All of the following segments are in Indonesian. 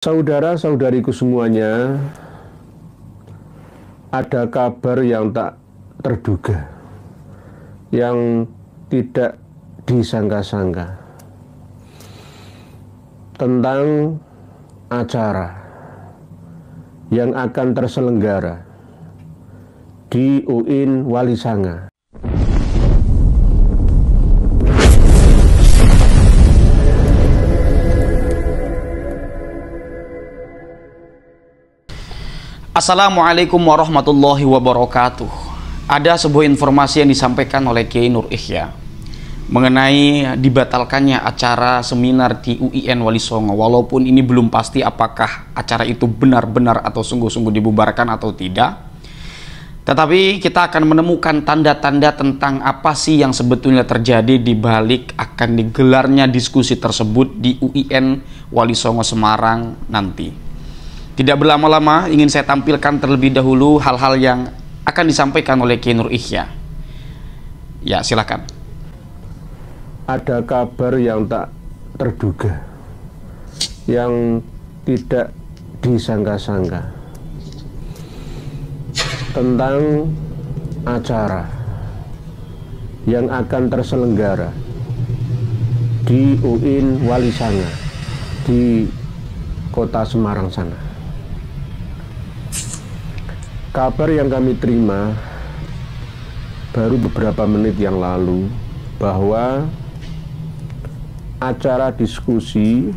Saudara-saudariku semuanya, ada kabar yang tak terduga, yang tidak disangka-sangka tentang acara yang akan terselenggara di UIN Walisanga. Assalamualaikum warahmatullahi wabarakatuh. Ada sebuah informasi yang disampaikan oleh Kiai Nur Ihya mengenai dibatalkannya acara seminar di UIN Walisanga. Walaupun ini belum pasti apakah acara itu benar-benar atau sungguh-sungguh dibubarkan atau tidak, tetapi kita akan menemukan tanda-tanda tentang apa sih yang sebetulnya terjadi di balik akan digelarnya diskusi tersebut di UIN Walisanga Semarang nanti. Tidak berlama-lama, ingin saya tampilkan terlebih dahulu hal-hal yang akan disampaikan oleh Kiai Nur Ihya. Ya, silakan. Ada kabar yang tak terduga, yang tidak disangka-sangka tentang acara yang akan terselenggara di UIN Walisanga di kota Semarang sana. Kabar yang kami terima baru beberapa menit yang lalu bahwa acara diskusi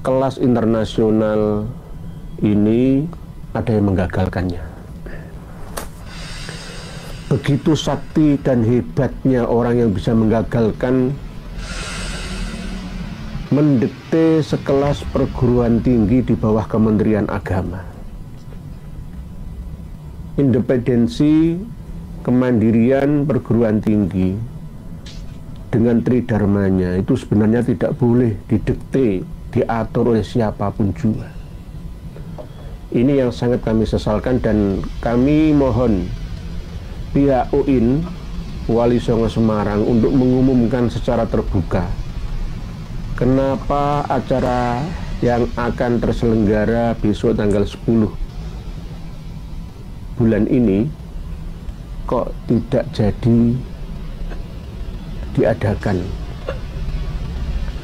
kelas internasional ini ada yang menggagalkannya. Begitu sakti dan hebatnya orang yang bisa menggagalkan mendikte sekelas perguruan tinggi di bawah Kementerian Agama. Independensi, kemandirian perguruan tinggi dengan tridharmanya itu sebenarnya tidak boleh didikte, diatur oleh siapapun juga. Ini yang sangat kami sesalkan, dan kami mohon pihak UIN Walisanga Semarang untuk mengumumkan secara terbuka kenapa acara yang akan terselenggara besok tanggal 10 bulan ini kok tidak jadi diadakan.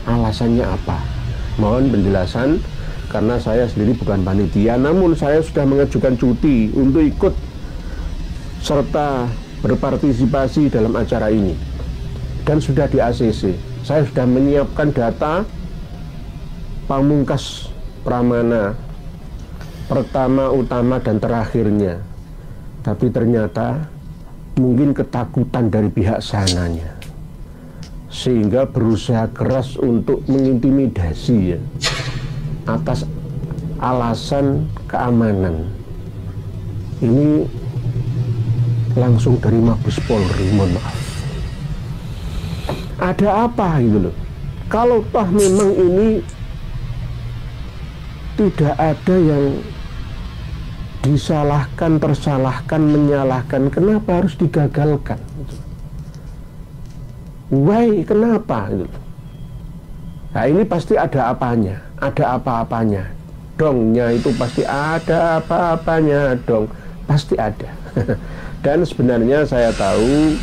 Alasannya apa? Mohon penjelasan, karena saya sendiri bukan panitia, namun saya sudah mengajukan cuti untuk ikut serta berpartisipasi dalam acara ini, dan sudah di ACC. Saya sudah menyiapkan data pamungkas pramana pertama, utama, dan terakhirnya. Tapi ternyata mungkin ketakutan dari pihak sananya, sehingga berusaha keras untuk mengintimidasi ya, atas alasan keamanan. Ini langsung dari Mabes Polri, mohon maaf. Ada apa gitu loh? Kalau toh memang ini tidak ada yang disalahkan, tersalahkan, menyalahkan, kenapa harus digagalkan? Why? Kenapa? Nah, ini pasti ada apanya, ada apa-apanya. Dongnya itu pasti ada apa-apanya, dong, pasti ada. Dan sebenarnya saya tahu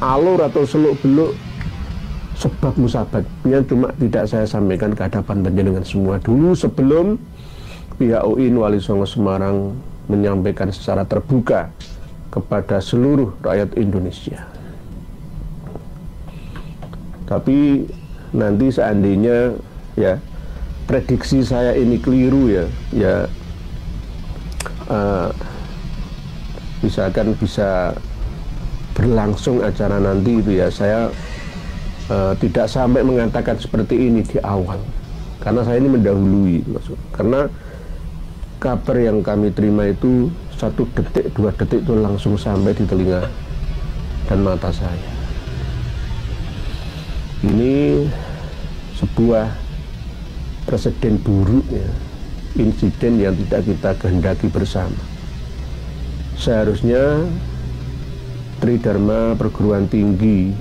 alur atau seluk-beluk sebab musababnya cuma tidak saya sampaikan ke hadapan panjenengan semua dulu sebelum pihak UIN Walisanga Semarang menyampaikan secara terbuka kepada seluruh rakyat Indonesia. Tapi nanti seandainya ya prediksi saya ini keliru ya misalkan bisa berlangsung acara nanti itu ya, saya tidak sampai mengatakan seperti ini di awal, karena saya ini mendahului, karena kabar yang kami terima itu 1 detik, 2 detik itu langsung sampai di telinga dan mata saya. Ini sebuah presiden buruk ya, insiden yang tidak kita kehendaki bersama. Seharusnya tridharma perguruan tinggi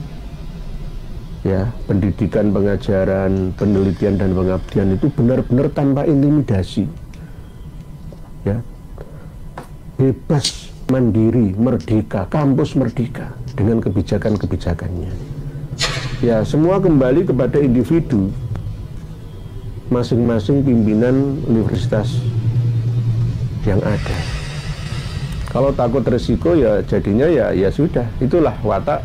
ya, pendidikan, pengajaran, penelitian dan pengabdian itu benar-benar tanpa intimidasi, ya, bebas, mandiri, merdeka, kampus merdeka dengan kebijakan-kebijakannya. Ya, semua kembali kepada individu, masing-masing pimpinan universitas yang ada. Kalau takut resiko ya jadinya ya sudah, itulah watak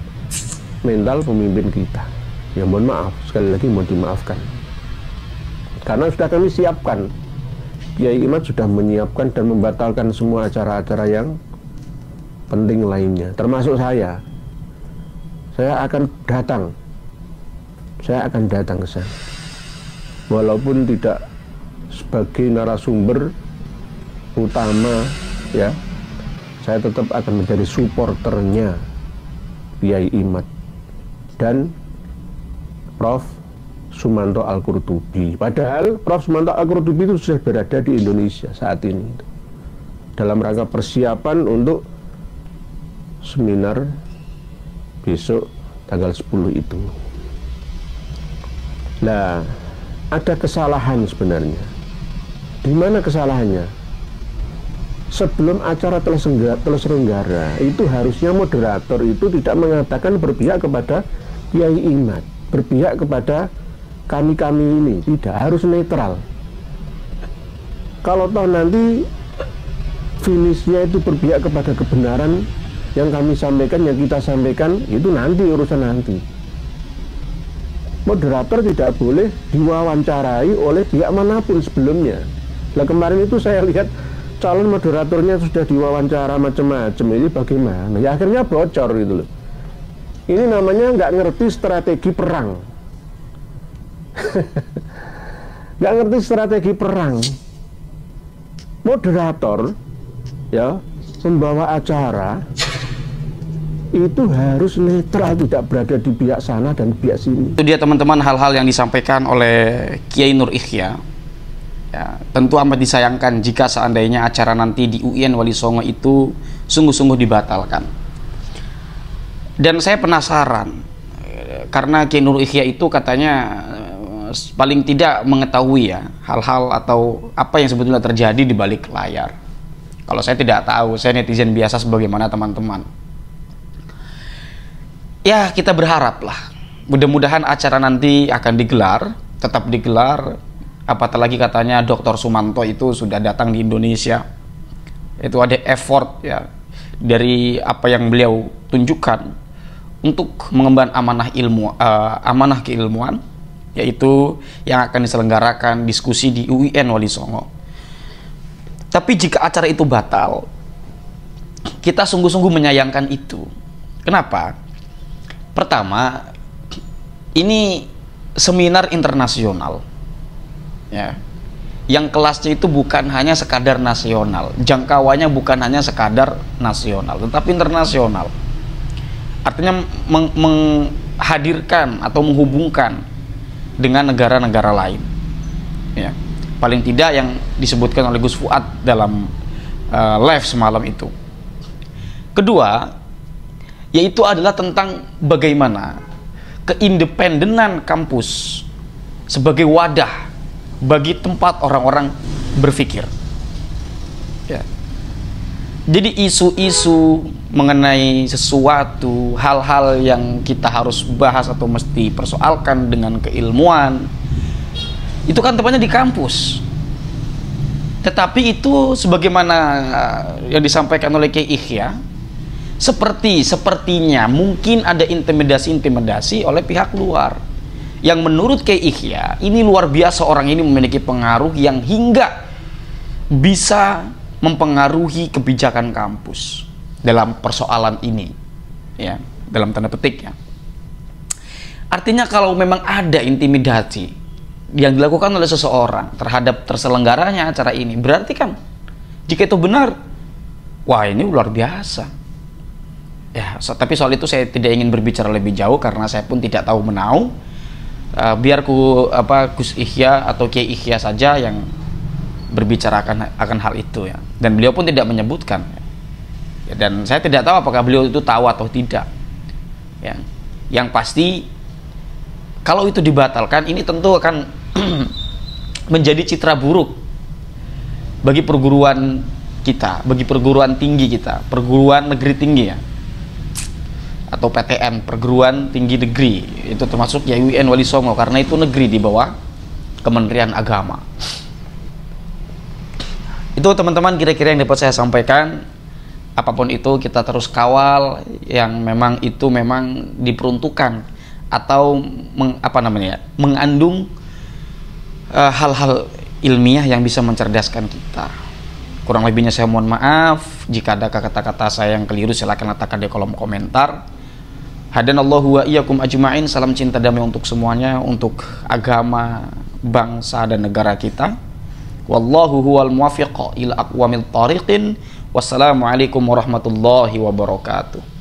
mental pemimpin kita. Ya mohon maaf, sekali lagi mohon dimaafkan. Karena sudah kami siapkan, Kiai Imad sudah menyiapkan dan membatalkan semua acara-acara yang penting lainnya, termasuk saya. Saya akan datang ke sana. Walaupun tidak sebagai narasumber utama, ya, saya tetap akan menjadi supporternya Kiai Imad dan Prof. Sumanto Al-Qurtubi. Padahal Prof. Sumanto Al-Qurtubi itu sudah berada di Indonesia saat ini dalam rangka persiapan untuk seminar besok tanggal 10 itu. Nah, ada kesalahan sebenarnya. Di mana kesalahannya? Sebelum acara terselenggara, itu harusnya moderator itu tidak mengatakan berpihak kepada Kiai Imad, berpihak kepada kami-kami ini, tidak, harus netral. Kalau toh nanti finishnya itu berpihak kepada kebenaran yang kami sampaikan, yang kita sampaikan, itu nanti urusan nanti. Moderator tidak boleh diwawancarai oleh pihak manapun sebelumnya. Nah, kemarin itu saya lihat calon moderatornya sudah diwawancara macam-macam, ini bagaimana? Ya akhirnya bocor gitu loh. Ini namanya nggak ngerti strategi perang. Nggak ngerti strategi perang. Moderator, ya, membawa acara itu harus netral, tidak berada di pihak sana dan pihak sini. Itu dia teman-teman, hal-hal yang disampaikan oleh Kiai Nur Ikhya. Ya, tentu amat disayangkan jika seandainya acara nanti di UIN Wali Songo itu sungguh-sungguh dibatalkan. Dan saya penasaran, karena Kiai Nur Ikhya itu katanya paling tidak mengetahui ya hal-hal atau apa yang sebetulnya terjadi di balik layar. Kalau saya tidak tahu, saya netizen biasa sebagaimana teman-teman. Ya, kita berharap lah, mudah-mudahan acara nanti akan digelar, tetap digelar. Apatah lagi katanya Dr. Sumanto itu sudah datang di Indonesia. Itu ada effort ya dari apa yang beliau tunjukkan untuk mengemban amanah keilmuan, yaitu yang akan diselenggarakan diskusi di UIN Wali Songo. Tapi jika acara itu batal, kita sungguh-sungguh menyayangkan itu. Kenapa? Pertama, ini seminar internasional, ya, yang kelasnya itu bukan hanya sekadar nasional, jangkauannya bukan hanya sekadar nasional, tetapi internasional. Artinya menghadirkan atau menghubungkan dengan negara-negara lain, ya. Paling tidak yang disebutkan oleh Gus Fuad dalam live semalam itu. Kedua, yaitu adalah tentang bagaimana keindependenan kampus sebagai wadah bagi tempat orang-orang berpikir. Ya. Jadi isu-isu mengenai sesuatu, hal-hal yang kita harus bahas atau mesti persoalkan dengan keilmuan, itu kan tempatnya di kampus. Tetapi itu sebagaimana yang disampaikan oleh Kiai Ikhya, sepertinya mungkin ada intimidasi oleh pihak luar yang menurut Kiai Ikhya ini luar biasa, orang ini memiliki pengaruh yang hingga bisa mempengaruhi kebijakan kampus dalam persoalan ini, ya, dalam tanda petik ya. Artinya kalau memang ada intimidasi yang dilakukan oleh seseorang terhadap terselenggaranya acara ini, berarti kan jika itu benar, wah ini luar biasa. Ya, tapi soal itu saya tidak ingin berbicara lebih jauh karena saya pun tidak tahu menau. Biar Gus Ikhya atau Kiai Ikhya saja yang berbicara akan hal itu ya. Dan beliau pun tidak menyebutkan. Ya, dan saya tidak tahu apakah beliau itu tahu atau tidak. Ya. Yang pasti Kalau itu dibatalkan, ini tentu akan menjadi citra buruk bagi perguruan kita, bagi perguruan tinggi kita, perguruan negeri tinggi ya, atau PTN, perguruan tinggi negeri, itu termasuk ya UIN Wali Songo, karena itu negeri di bawah Kementerian Agama. Itu teman-teman kira-kira yang dapat saya sampaikan. Apapun itu kita terus kawal yang memang itu memang diperuntukkan atau mengandung hal-hal ilmiah yang bisa mencerdaskan kita. Kurang lebihnya saya mohon maaf. Jika ada kata-kata saya yang keliru, silakan letakkan di kolom komentar. Hadanallahu wa iyyakum ajma'in. Salam cinta damai untuk semuanya, untuk agama, bangsa dan negara kita. Wallahu huwal muwaffiq ila aqwamit thariqin. Wassalamualaikum warahmatullahi wabarakatuh.